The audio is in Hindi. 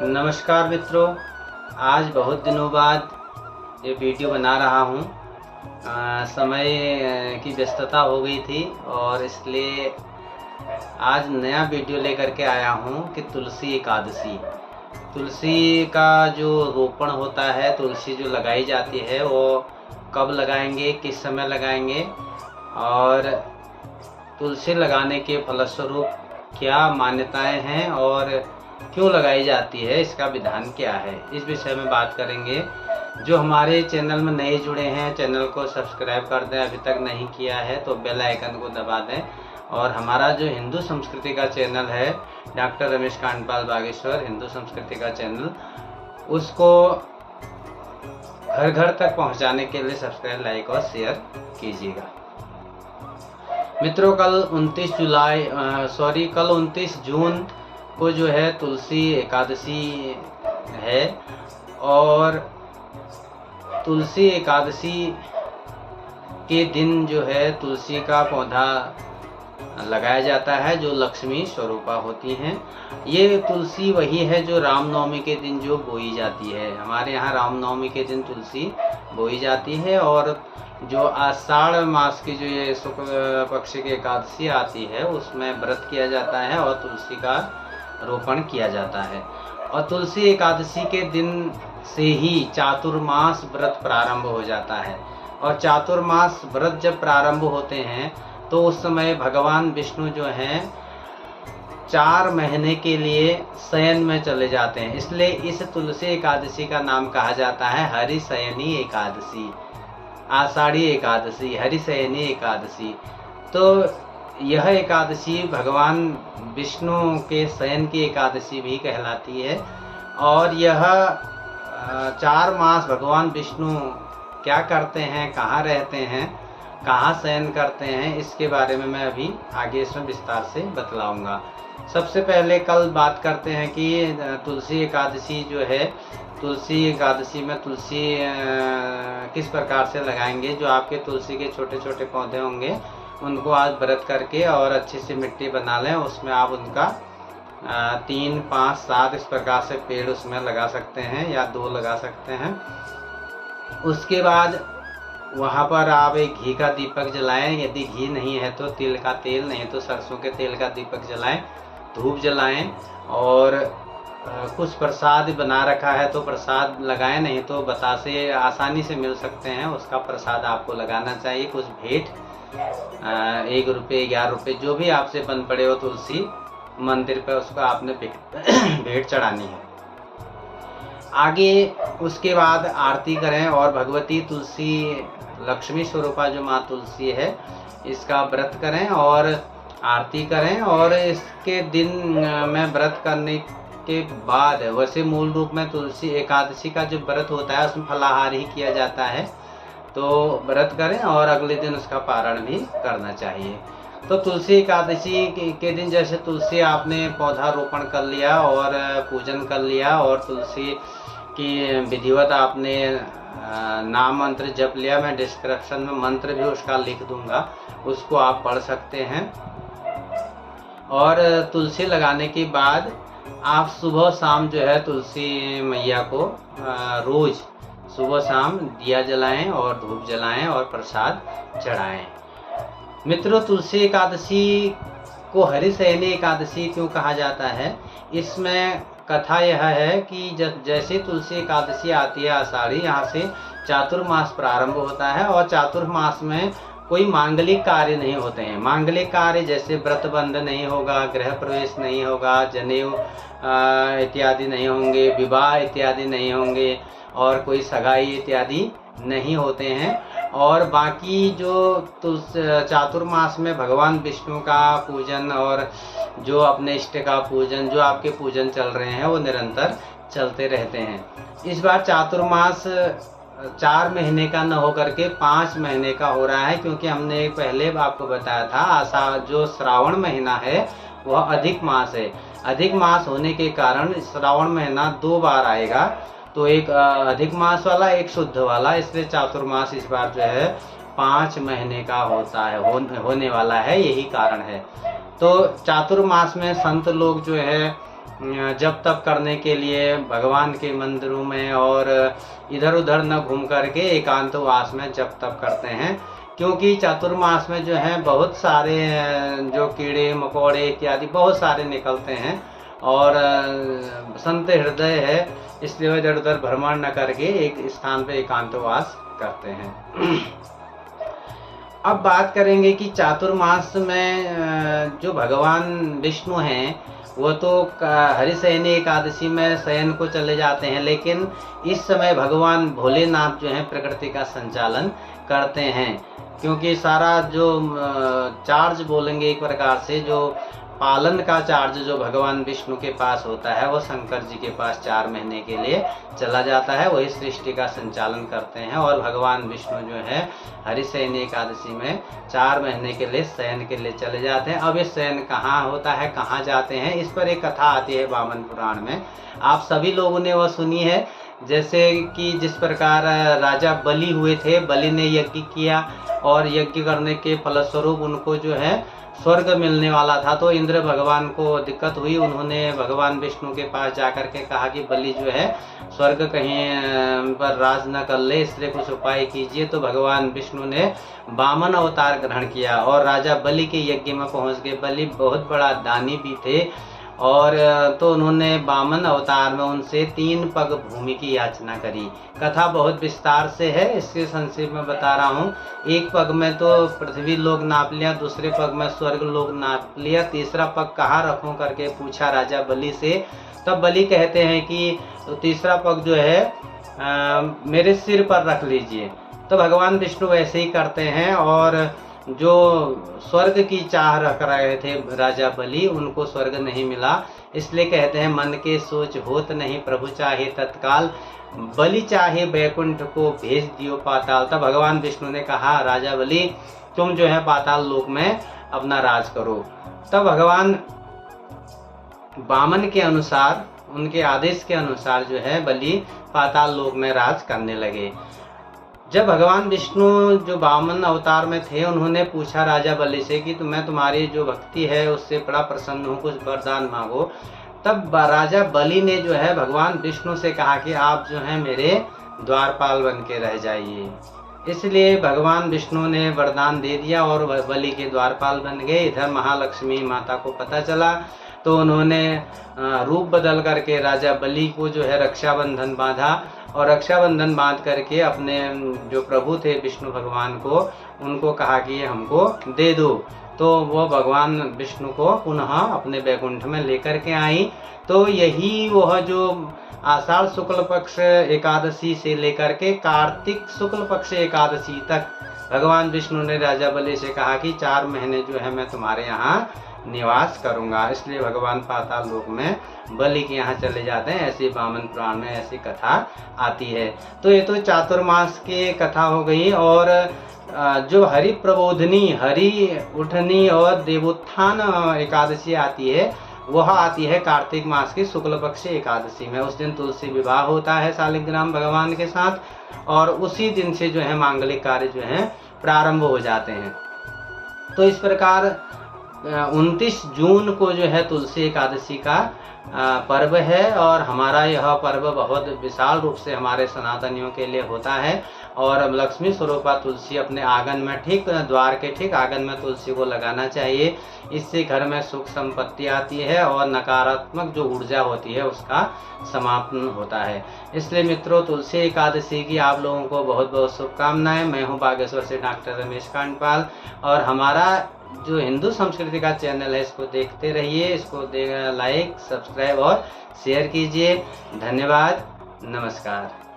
नमस्कार मित्रों, आज बहुत दिनों बाद ये वीडियो बना रहा हूँ। समय की व्यस्तता हो गई थी और इसलिए आज नया वीडियो लेकर के आया हूँ कि तुलसी एकादशी। तुलसी का जो रोपण होता है, तुलसी जो लगाई जाती है वो कब लगाएंगे, किस समय लगाएंगे और तुलसी लगाने के फलस्वरूप क्या मान्यताएं हैं और क्यों लगाई जाती है, इसका विधान क्या है, इस विषय में बात करेंगे। जो हमारे चैनल में नए जुड़े हैं, चैनल को सब्सक्राइब कर दें, अभी तक नहीं किया है तो बेल आइकन को दबा दें। और हमारा जो हिंदू संस्कृति का चैनल है, डॉक्टर रमेश कांडपाल बागेश्वर हिंदू संस्कृति का चैनल, उसको घर घर तक पहुंचाने के लिए सब्सक्राइब, लाइक और शेयर कीजिएगा। मित्रों, कल 29 जून को जो है तुलसी एकादशी है और तुलसी एकादशी के दिन जो है तुलसी का पौधा लगाया जाता है जो लक्ष्मी स्वरूपा होती हैं। ये तुलसी वही है जो रामनवमी के दिन जो बोई जाती है। हमारे यहाँ रामनवमी के दिन तुलसी बोई जाती है और जो आषाढ़ मास की जो ये शुक्ल पक्ष की एकादशी आती है उसमें व्रत किया जाता है और तुलसी का रोपण किया जाता है। और तुलसी एकादशी के दिन से ही चातुर्मास व्रत प्रारंभ हो जाता है। और चातुर्मास व्रत जब प्रारंभ होते हैं तो उस समय भगवान विष्णु जो हैं 4 महीने के लिए शयन में चले जाते हैं। इसलिए इस तुलसी एकादशी का नाम कहा जाता है हरिशयनी एकादशी, आषाढ़ी एकादशी, हरिशयनी एकादशी। तो यह एकादशी भगवान विष्णु के शयन की एकादशी भी कहलाती है। और यह 4 मास भगवान विष्णु क्या करते हैं, कहाँ रहते हैं, कहाँ शयन करते हैं, इसके बारे में मैं अभी आगे इसमें विस्तार से बतलाऊंगा। सबसे पहले कल बात करते हैं कि तुलसी एकादशी जो है, तुलसी एकादशी में तुलसी किस प्रकार से लगाएंगे। जो आपके तुलसी के छोटे छोटे पौधे होंगे उनको आज व्रत करके और अच्छी सी मिट्टी बना लें, उसमें आप उनका 3, 5, 7 इस प्रकार से पेड़ उसमें लगा सकते हैं या 2 लगा सकते हैं। उसके बाद वहाँ पर आप एक घी का दीपक जलाएं। यदि घी नहीं है तो तिल का तेल, नहीं तो सरसों के तेल का दीपक जलाएं, धूप जलाएं और कुछ प्रसाद बना रखा है तो प्रसाद लगाएं, नहीं तो बतासे आसानी से मिल सकते हैं, उसका प्रसाद आपको लगाना चाहिए। कुछ भेंट 1 रुपये, 11 रुपये जो भी आपसे बन पड़े हो तुलसी मंदिर पे, उसको आपने भेंट चढ़ानी है। आगे उसके बाद आरती करें और भगवती तुलसी लक्ष्मी स्वरूपा जो माँ तुलसी है इसका व्रत करें और आरती करें। और इसके दिन में व्रत करने के बाद, वैसे मूल रूप में तुलसी एकादशी का जो व्रत होता है उसमें फलाहार ही किया जाता है, तो व्रत करें और अगले दिन उसका पारण भी करना चाहिए। तो तुलसी एकादशी के दिन जैसे तुलसी आपने पौधा रोपण कर लिया और पूजन कर लिया और तुलसी की विधिवत आपने नाम मंत्र जप लिया, मैं डिस्क्रिप्शन में मंत्र भी उसका लिख दूंगा, उसको आप पढ़ सकते हैं। और तुलसी लगाने के बाद आप सुबह शाम जो है तुलसी मैया को रोज सुबह शाम दिया जलाएं और धूप जलाएं और प्रसाद चढ़ाएं। मित्रों, तुलसी एकादशी को हरिशयनी एकादशी क्यों कहा जाता है? इसमें कथा यह है कि जैसे तुलसी एकादशी आती है आषाढ़ी, यहाँ से चातुर्मास प्रारंभ होता है और चातुर्मास में कोई मांगलिक कार्य नहीं होते हैं। मांगलिक कार्य जैसे व्रत बंध नहीं होगा, गृह प्रवेश नहीं होगा, जनेऊ इत्यादि नहीं होंगे, विवाह इत्यादि नहीं होंगे और कोई सगाई इत्यादि नहीं होते हैं। और बाकी जो चातुर्मास में भगवान विष्णु का पूजन और जो अपने इष्ट का पूजन, जो आपके पूजन चल रहे हैं वो निरंतर चलते रहते हैं। इस बार चातुर्मास 4 महीने का न होकर के 5 महीने का हो रहा है, क्योंकि हमने पहले आपको बताया था जो श्रावण महीना है वह अधिक मास है। अधिक मास होने के कारण श्रावण महीना 2 बार आएगा, तो एक अधिक मास वाला, एक शुद्ध वाला, इसलिए चातुर्मास इस बार जो है 5 महीने का होता है, होने वाला है, यही कारण है। तो चातुर्मास में संत लोग जो है जप तप करने के लिए भगवान के मंदिरों में और इधर उधर न घूम करके एकांतवास में जप तप करते हैं, क्योंकि चातुर्मास में जो है बहुत सारे जो कीड़े मकोड़े इत्यादि बहुत सारे निकलते हैं और संत हृदय है, इसलिए इधर उधर भ्रमण न करके एक स्थान पे एकांतवास करते हैं। अब बात करेंगे कि चातुर्मास में जो भगवान विष्णु हैं वो तो हरिशयनी एकादशी में शयन को चले जाते हैं, लेकिन इस समय भगवान भोलेनाथ जो है प्रकृति का संचालन करते हैं, क्योंकि सारा जो चार्ज बोलेंगे एक प्रकार से जो पालन का चार्ज जो भगवान विष्णु के पास होता है वो शंकर जी के पास 4 महीने के लिए चला जाता है, वही सृष्टि का संचालन करते हैं। और भगवान विष्णु जो है हरिशयनी एकादशी में 4 महीने के लिए शयन के लिए चले जाते हैं। अब ये शयन कहाँ होता है, कहाँ जाते हैं, इस पर एक कथा आती है वामन पुराण में, आप सभी लोगों ने वह सुनी है। जैसे कि जिस प्रकार राजा बलि हुए थे, बलि ने यज्ञ किया और यज्ञ करने के फलस्वरूप उनको जो है स्वर्ग मिलने वाला था, तो इंद्र भगवान को दिक्कत हुई, उन्होंने भगवान विष्णु के पास जाकर के कहा कि बलि जो है स्वर्ग कहीं पर राज न कर ले, इसलिए कुछ उपाय कीजिए। तो भगवान विष्णु ने वामन अवतार ग्रहण किया और राजा बलि के यज्ञ में पहुंच गए। बलि बहुत बड़ा दानी भी थे और तो उन्होंने वामन अवतार में उनसे 3 पग भूमि की याचना करी। कथा बहुत विस्तार से है, इसके संक्षेप में बता रहा हूँ। एक पग में तो पृथ्वी लोक नाप लिया, दूसरे पग में स्वर्ग लोक नाप लिया, तीसरा पग कहाँ रखूं करके पूछा राजा बलि से। तब बलि कहते हैं कि तो तीसरा पग जो है मेरे सिर पर रख लीजिए। तो भगवान विष्णु वैसे ही करते हैं और जो स्वर्ग की चाह रख रहे थे राजा बलि, उनको स्वर्ग नहीं मिला, इसलिए कहते हैं मन के सोच होत नहीं, प्रभु चाहे तत्काल, बलि चाहे बैकुंठ को भेज दियो पाताल। तब भगवान विष्णु ने कहा राजा बलि तुम जो है पाताल लोक में अपना राज करो। तब भगवान वामन के अनुसार, उनके आदेश के अनुसार जो है बलि पाताल लोक में राज करने लगे। जब भगवान विष्णु जो वामन अवतार में थे, उन्होंने पूछा राजा बलि से कि मैं तुम्हारी जो भक्ति है उससे बड़ा प्रसन्न हूँ, कुछ वरदान मांगो। तब राजा बलि ने जो है भगवान विष्णु से कहा कि आप जो है मेरे द्वारपाल बन के रह जाइए। इसलिए भगवान विष्णु ने वरदान दे दिया और बलि के द्वारपाल बन गए। इधर महालक्ष्मी माता को पता चला तो उन्होंने रूप बदल करके राजा बलि को जो है रक्षाबंधन बांधा और रक्षाबंधन बांध करके अपने जो प्रभु थे विष्णु भगवान को, उनको कहा कि हमको दे दो। तो वो भगवान विष्णु को पुनः अपने बैकुंठ में लेकर के आई। तो यही वह जो आषाढ़ शुक्ल पक्ष एकादशी से लेकर के कार्तिक शुक्ल पक्ष एकादशी तक भगवान विष्णु ने राजा बलि से कहा कि 4 महीने जो है मैं तुम्हारे यहाँ निवास करूंगा, इसलिए भगवान पाताल लोक में बलि के यहाँ चले जाते हैं। ऐसी वामन पुराण में ऐसी कथा आती है। तो ये तो चातुर्मास की कथा हो गई। और जो हरि प्रबोधनी, हरि उठनी और देवोत्थान एकादशी आती है, वह आती है कार्तिक मास की शुक्ल पक्ष एकादशी में। उस दिन तुलसी विवाह होता है शालिग्राम भगवान के साथ और उसी दिन से जो है मांगलिक कार्य जो है प्रारंभ हो जाते हैं। तो इस प्रकार 29 जून को जो है तुलसी एकादशी का पर्व है और हमारा यह पर्व बहुत विशाल रूप से हमारे सनातनियों के लिए होता है। और लक्ष्मी स्वरूपा तुलसी अपने आंगन में, ठीक द्वार के ठीक आंगन में तुलसी को लगाना चाहिए। इससे घर में सुख संपत्ति आती है और नकारात्मक जो ऊर्जा होती है उसका समापन होता है। इसलिए मित्रों, तुलसी एकादशी की आप लोगों को बहुत बहुत शुभकामनाएं। मैं हूं बागेश्वर से डॉक्टर रमेश कांडपाल और हमारा जो हिंदू संस्कृति का चैनल है इसको देखते रहिए, इसको लाइक, सब्सक्राइब और शेयर कीजिए। धन्यवाद, नमस्कार।